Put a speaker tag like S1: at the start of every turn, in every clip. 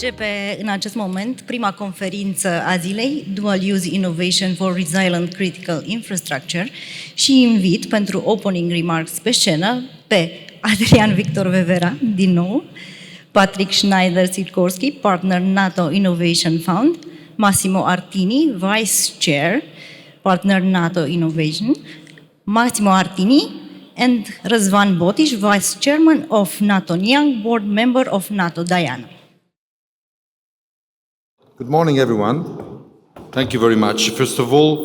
S1: Începe în acest moment prima conferință a zilei, Dual Use Innovation for Resilient Critical Infrastructure, și invit pentru opening remarks pe scenă pe Adrian Victor Vevera, din nou, Patrick Schneider-Sikorsky, partner NATO Innovation Fund, Massimo Artini, Vice Chair, partner NATO Innovation, Massimo Artini, and Răzvan Botiș, Vice Chairman of NATO NIAG, Board Member of NATO Diana.
S2: Good morning, everyone. Thank you very much. First of all,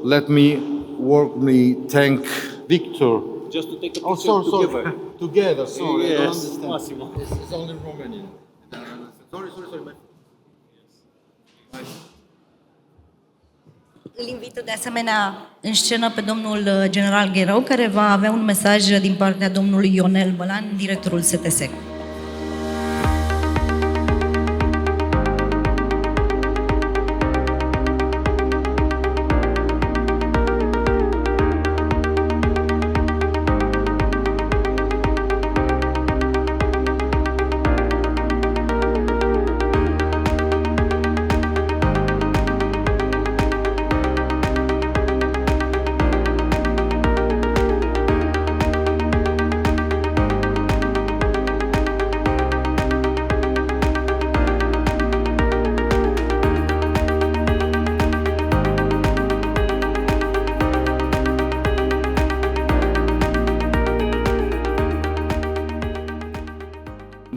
S2: let me warmly thank Victor.
S3: Just to take a
S2: Oh,
S3: picture
S2: sorry.
S3: together.
S2: Together, sorry. I don't
S3: Yes,
S2: understand.
S3: Massimo.
S2: It's only Romanian. Sorry.
S1: Îl invită de asemenea în scenă pe domnul general Gherău, care va avea un mesaj din partea domnului Ionel Bălan, directorul STS.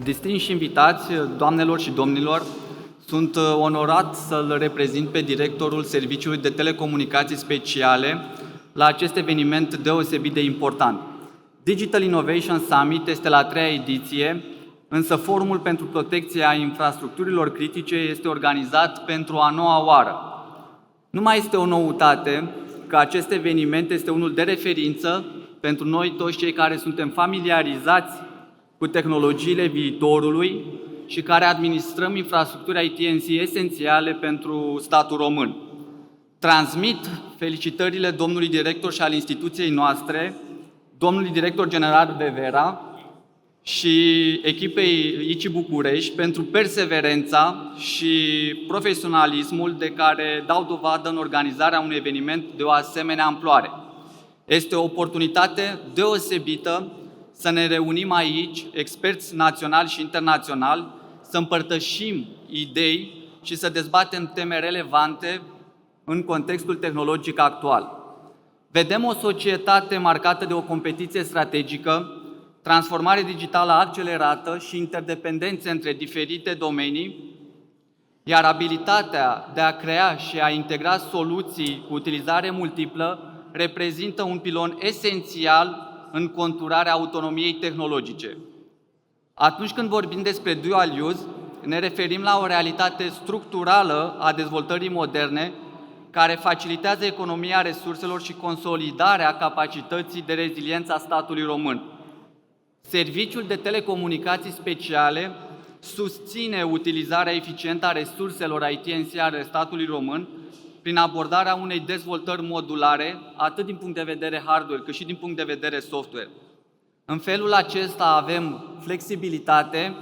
S4: Distinși invitați, doamnelor și domnilor, sunt onorat să-l reprezint pe directorul Serviciului de Telecomunicații Speciale la acest eveniment deosebit de important. Digital Innovation Summit este la a treia ediție, însă Forumul pentru Protecția Infrastructurilor Critice este organizat pentru a noua oară. Nu mai este o noutate că acest eveniment este unul de referință pentru noi toți cei care suntem familiarizați cu tehnologiile viitorului și care administrăm infrastructuri ITNC esențiale pentru statul român. Transmit felicitările domnului director și al instituției noastre, domnului director general Vevera și echipei ICI București pentru perseverența și profesionalismul de care dau dovadă în organizarea unui eveniment de o asemenea amploare. Este o oportunitate deosebită să ne reunim aici, experți naționali și internaționali, să împărtășim idei și să dezbatem teme relevante în contextul tehnologic actual. Vedem o societate marcată de o competiție strategică, transformare digitală accelerată și interdependențe între diferite domenii, iar abilitatea de a crea și a integra soluții cu utilizare multiplă reprezintă un pilon esențial în conturarea autonomiei tehnologice. Atunci când vorbim despre dual use, ne referim la o realitate structurală a dezvoltării moderne care facilitează economia resurselor și consolidarea capacității de reziliență a statului român. Serviciul de telecomunicații speciale susține utilizarea eficientă a resurselor ITNC ale statului român prin abordarea unei dezvoltări modulare, atât din punct de vedere hardware, cât și din punct de vedere software. În felul acesta avem flexibilitate,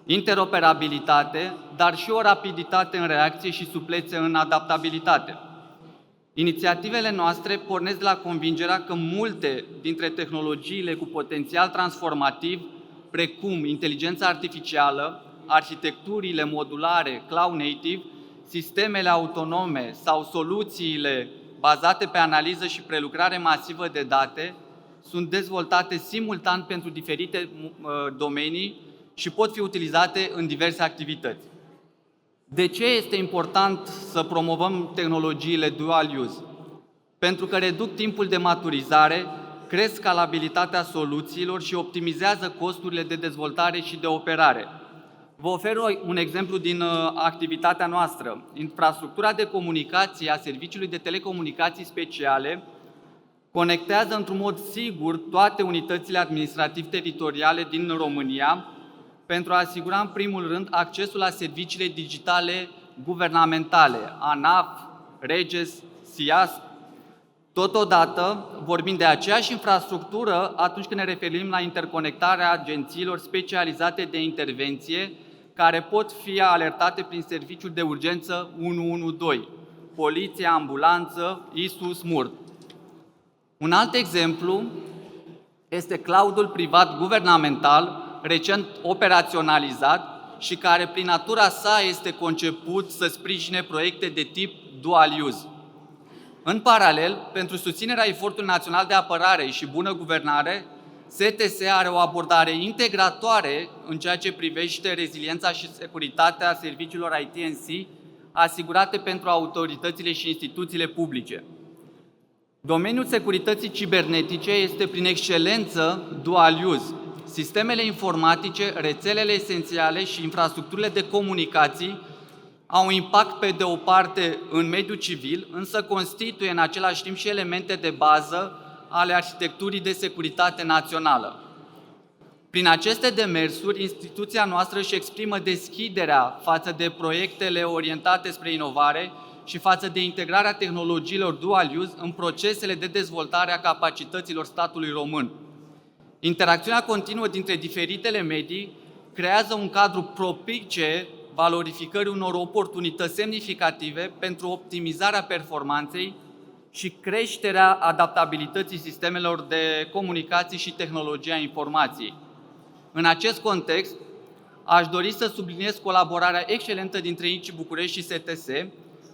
S4: interoperabilitate, dar și o rapiditate în reacție și suplețe în adaptabilitate. Inițiativele noastre pornesc de la convingerea că multe dintre tehnologiile cu potențial transformativ, precum inteligența artificială, arhitecturile modulare, cloud native, sistemele autonome sau soluțiile bazate pe analiză și prelucrare masivă de date sunt dezvoltate simultan pentru diferite domenii și pot fi utilizate în diverse activități. De ce este important să promovăm tehnologiile dual use? Pentru că reduc timpul de maturizare, cresc scalabilitatea soluțiilor și optimizează costurile de dezvoltare și de operare. Vă ofer un exemplu din activitatea noastră. Infrastructura de comunicație a Serviciului de Telecomunicații Speciale conectează într-un mod sigur toate unitățile administrativ-teritoriale din România pentru a asigura, în primul rând, accesul la serviciile digitale guvernamentale, ANAF, REGES, SIAS. Totodată, vorbim de aceeași infrastructură atunci când ne referim la interconectarea agențiilor specializate de intervenție care pot fi alertate prin serviciul de urgență 112, poliție, ambulanță, ISU, SMURD. Un alt exemplu este cloudul privat guvernamental, recent operaționalizat și care prin natura sa este conceput să sprijine proiecte de tip dual use. În paralel, pentru susținerea efortului național de apărare și bună guvernare, STS are o abordare integratoare în ceea ce privește reziliența și securitatea serviciilor ITNC asigurate pentru autoritățile și instituțiile publice. Domeniul securității cibernetice este prin excelență dual use. Sistemele informatice, rețelele esențiale și infrastructurile de comunicații au un impact pe de o parte în mediul civil, însă constituie în același timp și elemente de bază ale arhitecturii de securitate națională. Prin aceste demersuri, instituția noastră își exprimă deschiderea față de proiectele orientate spre inovare și față de integrarea tehnologiilor dual use în procesele de dezvoltare a capacităților statului român. Interacțiunea continuă dintre diferitele medii creează un cadru propice valorificării unor oportunități semnificative pentru optimizarea performanței și creșterea adaptabilității sistemelor de comunicații și tehnologia informației. În acest context, aș dori să subliniez colaborarea excelentă dintre INCI București și STS.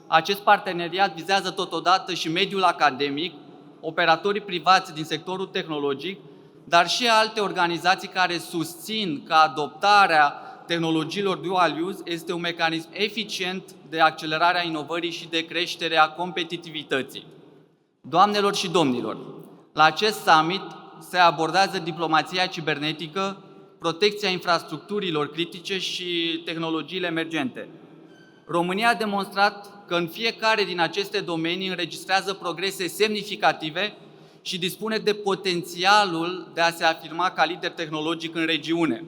S4: Acest parteneriat vizează totodată și mediul academic, operatorii privați din sectorul tehnologic, dar și alte organizații care susțin că adoptarea tehnologiilor dual use este un mecanism eficient de accelerare a inovării și de creștere a competitivității. Doamnelor și domnilor, la acest summit se abordează diplomația cibernetică, protecția infrastructurilor critice și tehnologiile emergente. România a demonstrat că în fiecare din aceste domenii înregistrează progrese semnificative și dispune de potențialul de a se afirma ca lider tehnologic în regiune.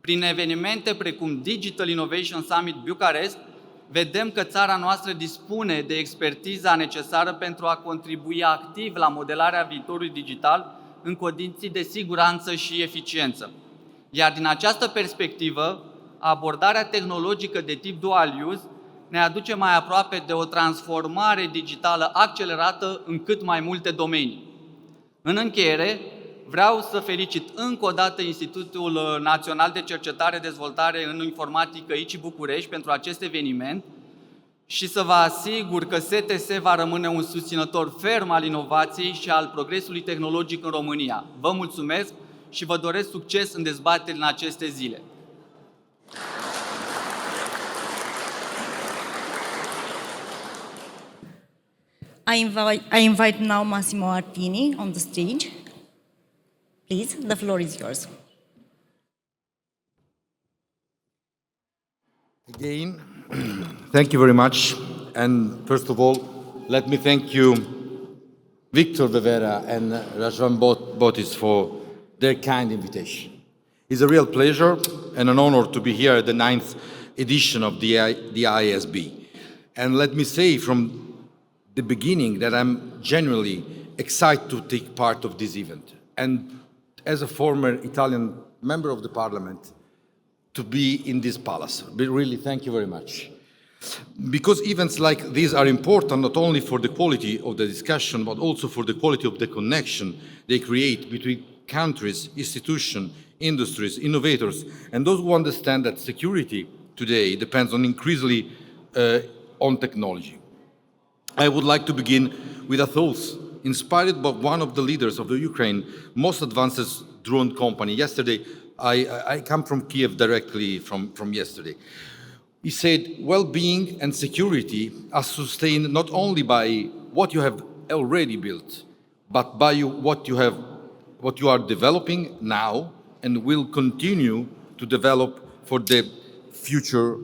S4: Prin evenimente precum Digital Innovation Summit Bucharest, vedem că țara noastră dispune de expertiza necesară pentru a contribui activ la modelarea viitorului digital în condiții de siguranță și eficiență. Iar din această perspectivă, abordarea tehnologică de tip dual use ne aduce mai aproape de o transformare digitală accelerată în cât mai multe domenii. În încheiere, vreau să felicit încă o dată Institutul Național de Cercetare-Dezvoltare în Informatică ICI București pentru acest eveniment și să vă asigur că STS va rămâne un susținător ferm al inovației și al progresului tehnologic în România. Vă mulțumesc și vă doresc succes în dezbaterile în aceste zile.
S1: I invite now Massimo Artini on the stage. Please, the floor is yours.
S2: Again, thank you very much. And first of all, let me thank you, Victor Vevera and Răzvan Botiș, for their kind invitation. It's a real pleasure and an honor to be here at the 9th edition of the DISB. And let me say from the beginning that I'm genuinely excited to take part of this event. And as a former Italian member of the parliament, to be in this palace. But really, thank you very much. Because events like these are important not only for the quality of the discussion, but also for the quality of the connection they create between countries, institutions, industries, innovators, and those who understand that security today depends on increasingly on technology. I would like to begin with a thought inspired by one of the leaders of the Ukraine most advanced drone company. Yesterday, I come from Kiev directly from yesterday. He said, well-being and security are sustained not only by what you have already built, but by what you are developing now and will continue to develop for the future.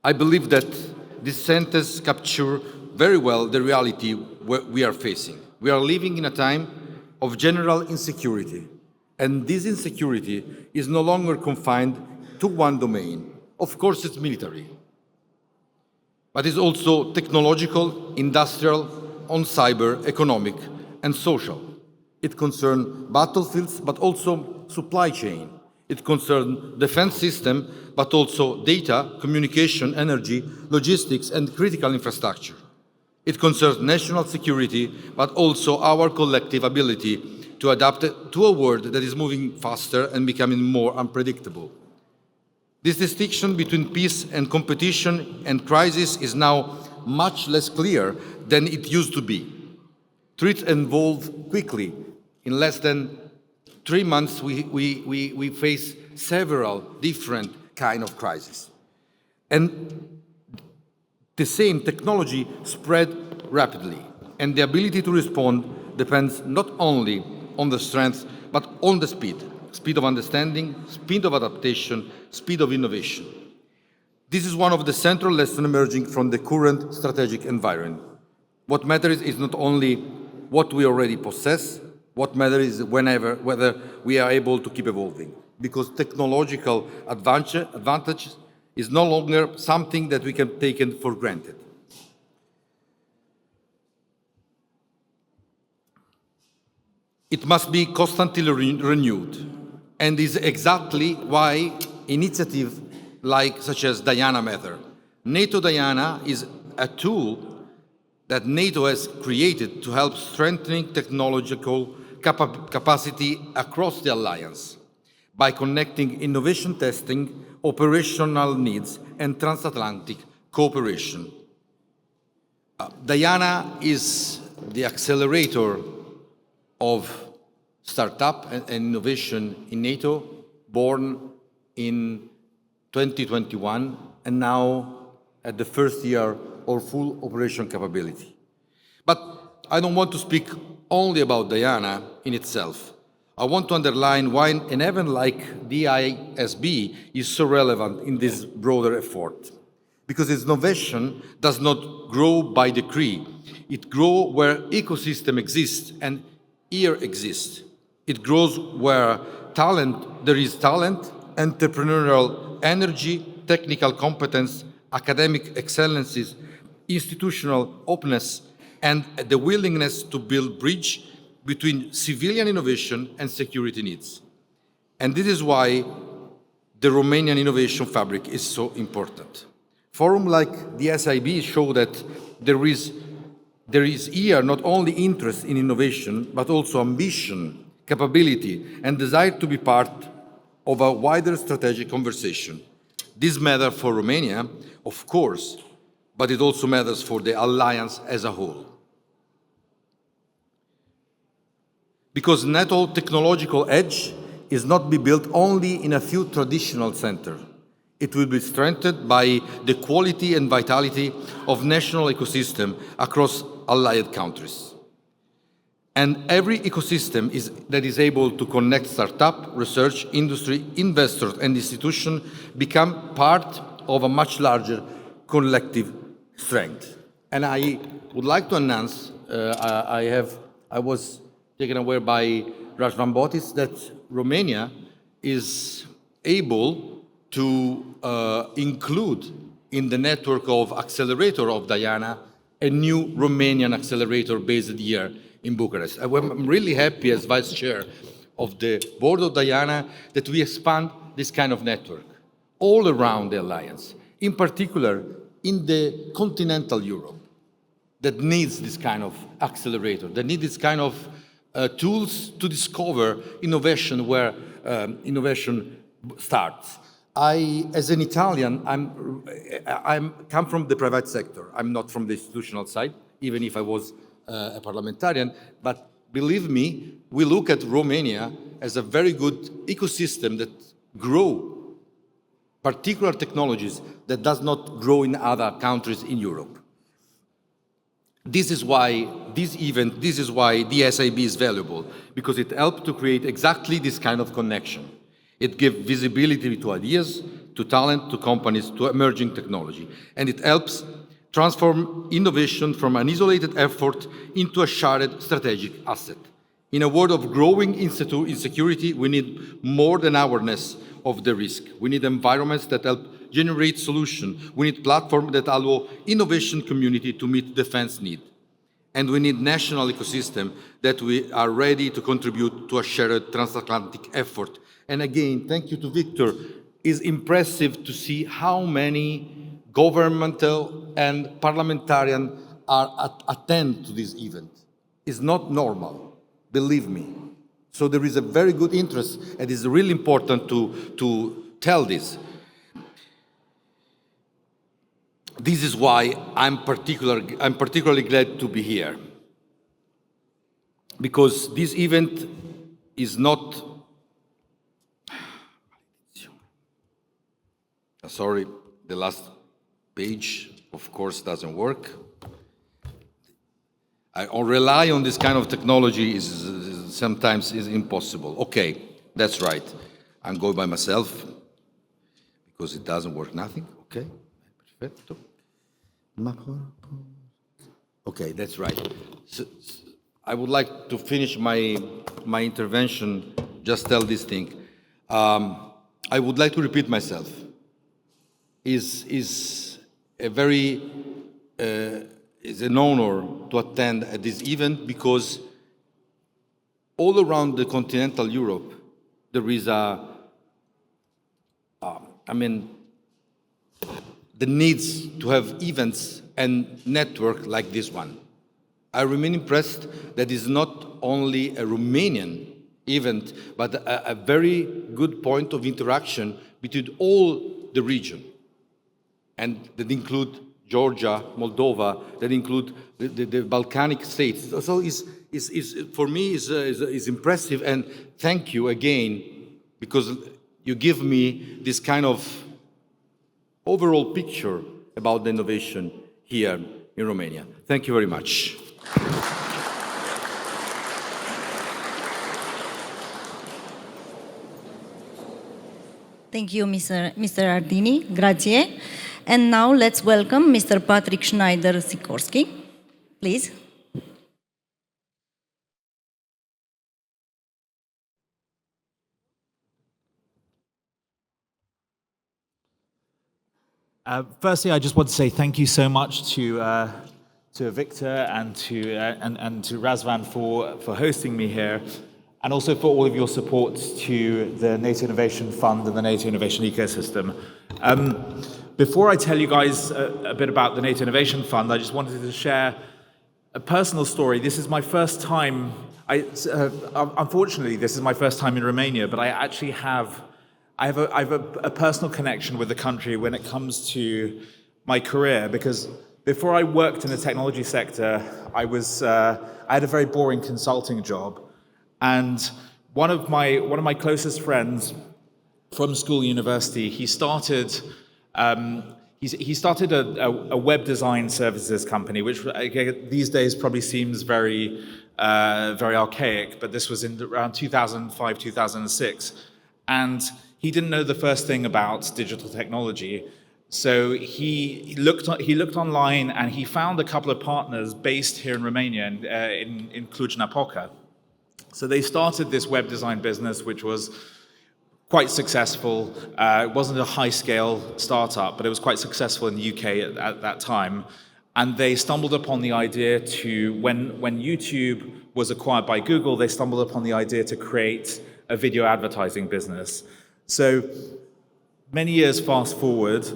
S2: I believe that this sentence captures very well the reality we are facing. We are living in a time of general insecurity, and this insecurity is no longer confined to one domain. Of course, it's military, but it's also technological, industrial, on cyber, economic, and social. It concerns battlefields, but also supply chain, It concerns defense system, but also data, communication, energy, logistics, and critical infrastructure. It concerns national security, but also our collective ability to adapt to a world that is moving faster and becoming more unpredictable. This distinction between peace and competition and crisis is now much less clear than it used to be. Threats evolve quickly. In less than 3 months, we face several different kind of crises. And the same technology spread rapidly, and the ability to respond depends not only on the strength, but on the speed. Speed of understanding, speed of adaptation, speed of innovation. This is one of the central lessons emerging from the current strategic environment. What matters is not only what we already possess, what matters is whether we are able to keep evolving, because technological advantage is no longer something that we can take for granted. It must be constantly renewed, and is exactly why initiatives such as Diana matter. NATO Diana is a tool that NATO has created to help strengthening technological capacity across the alliance by connecting innovation testing, operational needs, and transatlantic cooperation. Diana is the accelerator of startup and innovation in NATO, born in 2021, and now at the first year of full operation capability. But I don't want to speak only about Diana in itself. I want to underline why an event like DISB is so relevant in this broader effort. Because innovation does not grow by decree. It grows where ecosystem exists and here exists. It grows where there is talent, entrepreneurial energy, technical competence, academic excellences, institutional openness, and the willingness to build bridge between civilian innovation and security needs. And this is why the Romanian innovation fabric is so important. Forums like the SIB show that there is here not only interest in innovation, but also ambition, capability, and desire to be part of a wider strategic conversation. This matters for Romania, of course, but it also matters for the alliance as a whole. Because NATO technological edge is not be built only in a few traditional centers. It will be strengthened by the quality and vitality of national ecosystem across allied countries. And every ecosystem that is able to connect startup, research, industry, investors, and institutions become part of a much larger collective strength. And I would like to announce, I was taken aware by Răzvan Botiș that Romania is able to include in the network of accelerator of Diana a new Romanian accelerator based here in Bucharest. I'm really happy as vice chair of the board of Diana that we expand this kind of network all around the alliance, in particular in the continental Europe that needs this kind of accelerator, that needs this kind of tools to discover innovation where innovation starts. As an Italian, I come from the private sector. I'm not from the institutional side, even if I was a parliamentarian. But believe me, we look at Romania as a very good ecosystem that grow particular technologies that does not grow in other countries in Europe. This is why the SIB is valuable, because it helps to create exactly this kind of connection. It gives visibility to ideas, to talent, to companies, to emerging technology. And it helps transform innovation from an isolated effort into a shared strategic asset. In a world of growing insecurity, we need more than awareness of the risk. We need environments that help generate solutions. We need platforms that allow innovation community to meet defense needs. And we need national ecosystem that we are ready to contribute to a shared transatlantic effort. And again, thank you to Victor. It's impressive to see how many governmental and parliamentarians attend to this event. It's not normal, believe me. So there is a very good interest, and it's really important to tell this. This is why I'm particularly glad to be here. Because this event is not... Sorry, the last page, of course, doesn't work. I rely on this kind of technology sometimes is impossible. Okay, that's right. I'm going by myself because it doesn't work nothing. Okay, perfecto. Okay, that's right. So, I would like to finish my intervention, just tell this thing. I would like to repeat myself. Is an honor to attend at this event because all around the continental Europe there is the needs to have events and network like this one. I remain impressed that it's not only a Romanian event, but a very good point of interaction between all the region. And that include Georgia, Moldova, that include the Balkanic states. So for me is impressive, and thank you again, because you give me this kind of overall picture about the innovation here in Romania. Thank you very much.
S1: Thank you, Mr. Artini. Grazie. And now let's welcome Mr. Patrick Schneider-Sikorsky. Please.
S3: Firstly, I just want to say thank you so much to Victor and to Răzvan for hosting me here, and also for all of your support to the NATO Innovation Fund and the NATO Innovation Ecosystem. Before I tell you guys a bit about the NATO Innovation Fund, I just wanted to share a personal story. This is my first time, unfortunately, this is my first time in Romania, but I actually have a personal connection with the country when it comes to my career, because before I worked in the technology sector, I had a very boring consulting job, and one of my closest friends from school, university, he started a web design services company, which these days probably seems very archaic, but this was in around 2005, 2006, and he didn't know the first thing about digital technology. So he looked online, and he found a couple of partners based here in Romania, in Cluj-Napoca. So they started this web design business, which was quite successful. It wasn't a high-scale startup, but it was quite successful in the UK at that time. And they stumbled upon the idea when YouTube was acquired by Google, they stumbled upon the idea to create a video advertising business. So many years fast forward,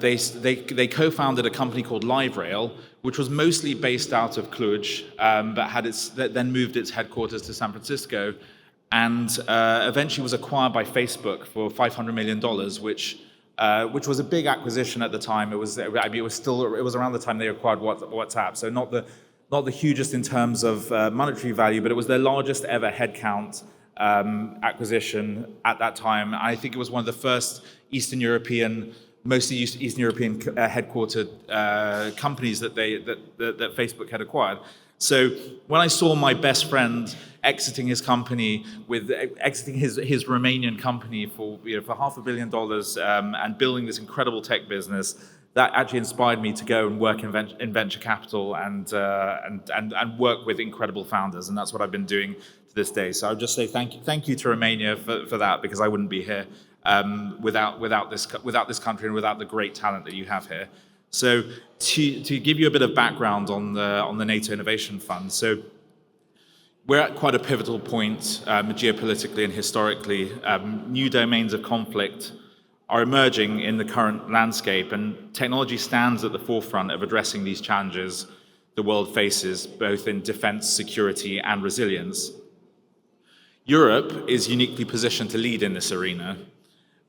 S3: they co-founded a company called LiveRail, which was mostly based out of Cluj, but then moved its headquarters to San Francisco, and eventually was acquired by Facebook for $500 million, which was a big acquisition at the time. It was around the time they acquired WhatsApp, so not the hugest in terms of monetary value, but it was their largest ever headcount acquisition at that time. I think it was one of the first mostly Eastern European headquartered companies that Facebook had acquired. So when I saw my best friend exiting his company, exiting his Romanian company for $500 million and building this incredible tech business, that actually inspired me to go and work in venture capital and work with incredible founders, and that's what I've been doing to this day. So I'll just say thank you to Romania for that, because I wouldn't be here without this country and without the great talent that you have here. So to give you a bit of background on the NATO Innovation Fund, so we're at quite a pivotal point geopolitically and historically. New domains of conflict are emerging in the current landscape, and technology stands at the forefront of addressing these challenges the world faces, both in defense, security, and resilience. Europe is uniquely positioned to lead in this arena,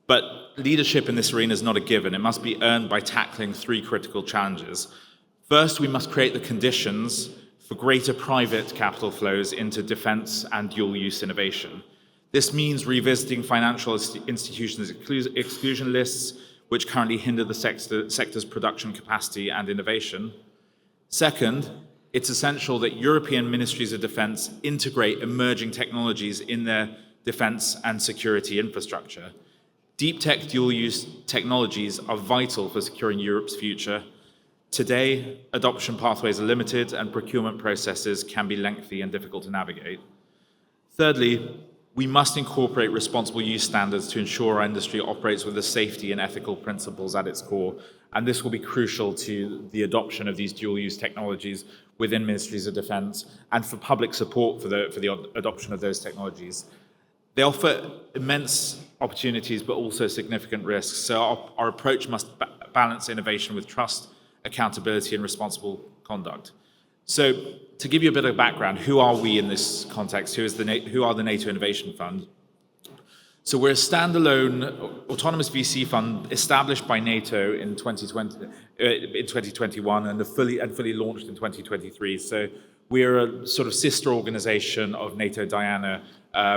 S3: but leadership in this arena is not a given. It must be earned by tackling three critical challenges. First, we must create the conditions for greater private capital flows into defense and dual-use innovation. This means revisiting financial institutions' exclusion lists, which currently hinder the sector's production capacity and innovation. Second, it's essential that European ministries of defense integrate emerging technologies in their defense and security infrastructure. Deep tech dual-use technologies are vital for securing Europe's future. Today, adoption pathways are limited and procurement processes can be lengthy and difficult to navigate. Thirdly, we must incorporate responsible use standards to ensure our industry operates with the safety and ethical principles at its core, and this will be crucial to the adoption of these dual-use technologies within ministries of defense and for public support for the adoption of those technologies. They offer immense opportunities, but also significant risks. So our approach must balance innovation with trust, accountability, and responsible conduct. So to give you a bit of background, who are we in this context? Who are the NATO Innovation Fund? So we're a standalone autonomous VC fund established by NATO in 2021 and fully launched in 2023. So we're a sort of sister organization of NATO Diana,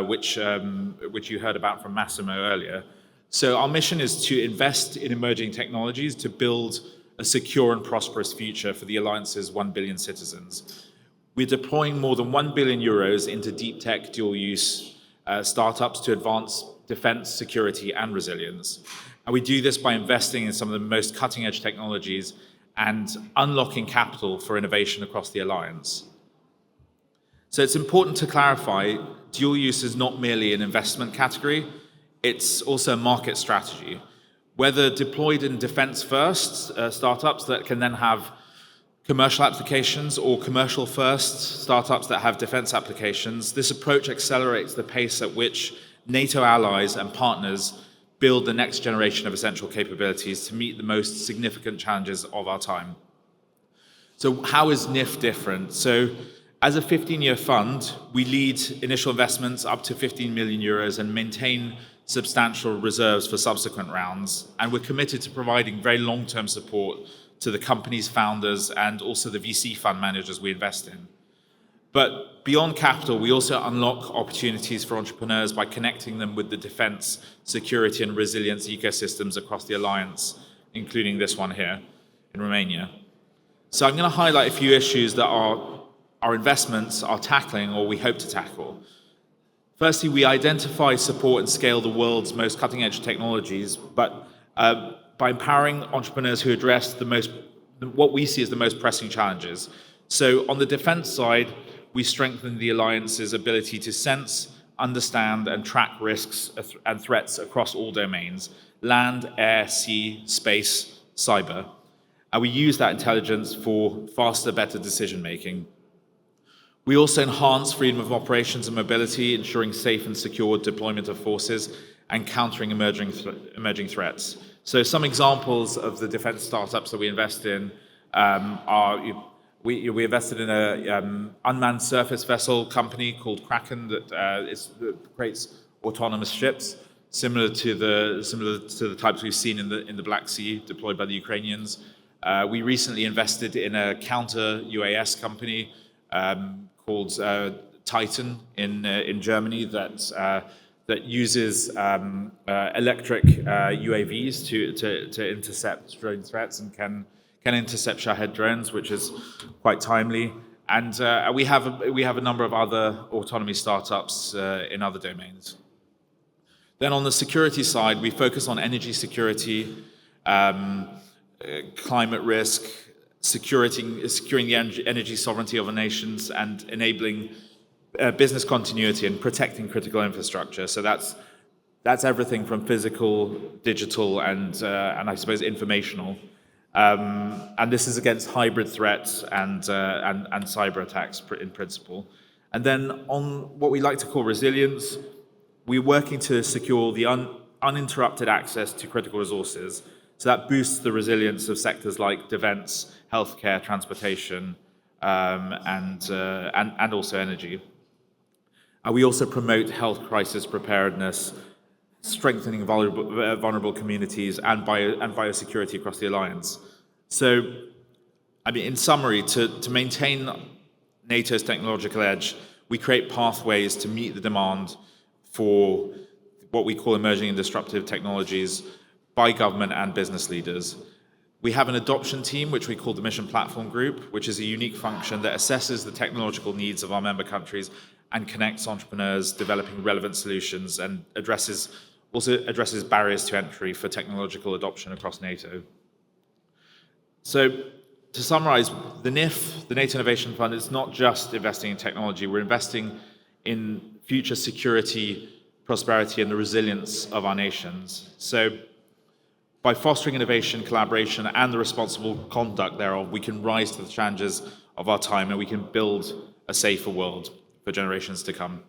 S3: which you heard about from Massimo earlier. So our mission is to invest in emerging technologies to build a secure and prosperous future for the Alliance's 1 billion citizens. We're deploying more than 1 billion euros into deep tech dual-use startups to advance defense, security, and resilience. And we do this by investing in some of the most cutting-edge technologies and unlocking capital for innovation across the Alliance. So it's important to clarify, dual use is not merely an investment category, it's also a market strategy. Whether deployed in defense-first startups that can then have commercial applications or commercial-first startups that have defense applications, this approach accelerates the pace at which NATO allies and partners build the next generation of essential capabilities to meet the most significant challenges of our time. So how is NIF different? So as a 15-year fund, we lead initial investments up to 15 million euros and maintain substantial reserves for subsequent rounds. And we're committed to providing very long-term support to the company's founders and also the VC fund managers we invest in. But beyond capital, we also unlock opportunities for entrepreneurs by connecting them with the defense, security, and resilience ecosystems across the Alliance, including this one here in Romania. So I'm going to highlight a few issues that our investments are tackling or we hope to tackle. Firstly, we identify, support, and scale the world's most cutting-edge technologies, but by empowering entrepreneurs who address what we see as the most pressing challenges. So on the defense side, we strengthen the Alliance's ability to sense, understand, and track risks and threats across all domains: land, air, sea, space, cyber. And we use that intelligence for faster, better decision-making. We also enhance freedom of operations and mobility, ensuring safe and secure deployment of forces and countering emerging threats. So some examples of the defense startups that we invest in are, we invested in an unmanned surface vessel company called Kraken that creates autonomous ships, similar to the types we've seen in the Black Sea deployed by the Ukrainians. We recently invested in a counter UAS company called Titan in Germany that uses electric UAVs to intercept drone threats and can intercept Shahed drones, which is quite timely. And we have a number of other autonomy startups in other domains. Then on the security side, we focus on energy security, climate risk, securing the energy sovereignty of our nations, and enabling business continuity and protecting critical infrastructure. So that's everything from physical, digital, and I suppose informational. And this is against hybrid threats and cyber attacks in principle. And then on what we like to call resilience, we're working to secure the uninterrupted access to critical resources. So that boosts the resilience of sectors like defense, healthcare, transportation, and also energy. We also promote health crisis preparedness, strengthening vulnerable communities and biosecurity across the alliance. So, I mean, in summary, to maintain NATO's technological edge, we create pathways to meet the demand for what we call emerging and disruptive technologies by government and business leaders. We have an adoption team, which we call the Mission Platform Group, which is a unique function that assesses the technological needs of our member countries and connects entrepreneurs developing relevant solutions and also addresses barriers to entry for technological adoption across NATO. So, to summarize, the NIF, the NATO Innovation Fund, is not just investing in technology, we're investing in future security, prosperity, and the resilience of our nations. So, by fostering innovation, collaboration, and the responsible conduct thereof, we can rise to the challenges of our time and we can build a safer world for generations to come.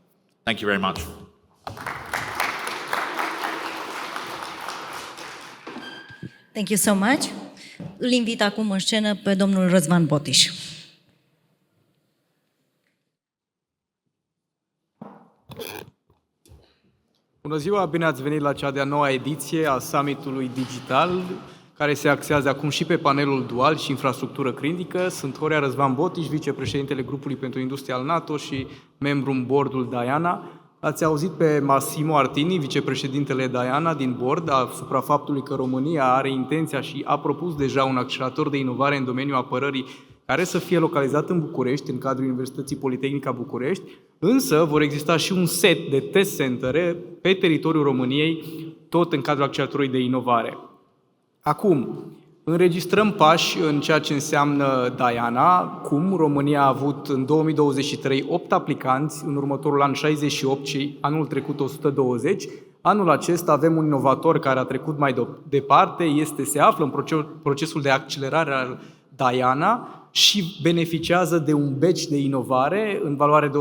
S3: Thank you very much.
S1: Thank you so much. Îl invit acum în scenă pe domnul Răzvan Botiș.
S5: Bună ziua, bine ați venit la cea de-a noua ediție a Summitului Digital, care se axează acum și pe panelul dual și infrastructură critică. Sunt Horea Răzvan Botiș, vicepreședintele grupului pentru industrie al NATO și membru în boardul DIANA. Ați auzit pe Massimo Artini, vicepreședintele DIANA din board, asupra faptului că România are intenția și a propus deja un accelerator de inovare în domeniul apărării care să fie localizat în București, în cadrul Universității Politehnica București, însă vor exista și un set de test centre pe teritoriul României, tot în cadrul acceleratorului de inovare. Acum, înregistrăm pași în ceea ce înseamnă DIANA, cum România a avut în 2023 8 aplicanți, în următorul an 68 și anul trecut 120. Anul acesta avem un inovator care a trecut mai departe, se află în procesul de accelerare al DIANA și beneficiază de un badge de inovare în valoare de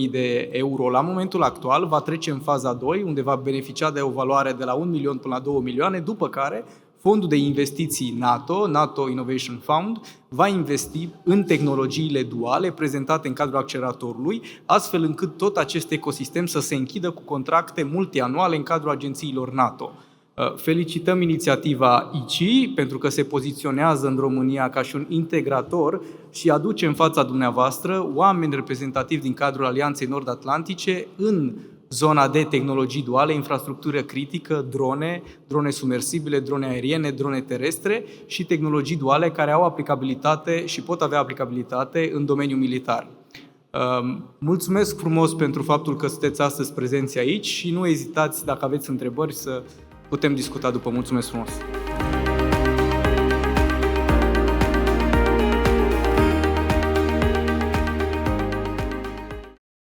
S5: 100.000 de euro. La momentul actual va trece în faza 2, unde va beneficia de o valoare de la 1 milion până la 2 milioane, după care Fondul de investiții NATO, NATO Innovation Fund, va investi în tehnologiile duale prezentate în cadrul acceleratorului, astfel încât tot acest ecosistem să se închidă cu contracte multianuale în cadrul agențiilor NATO. Felicităm inițiativa ICI pentru că se poziționează în România ca și un integrator și aduce în fața dumneavoastră oameni reprezentativi din cadrul Alianței Nord-Atlantice în zona de tehnologii duale, infrastructură critică, drone submersibile, drone aeriene, drone terestre și tehnologii duale care au aplicabilitate și pot avea aplicabilitate în domeniul militar. Mulțumesc frumos pentru faptul că sunteți astăzi prezenți aici și nu ezitați, dacă aveți întrebări, să putem discuta după. Mulțumesc frumos!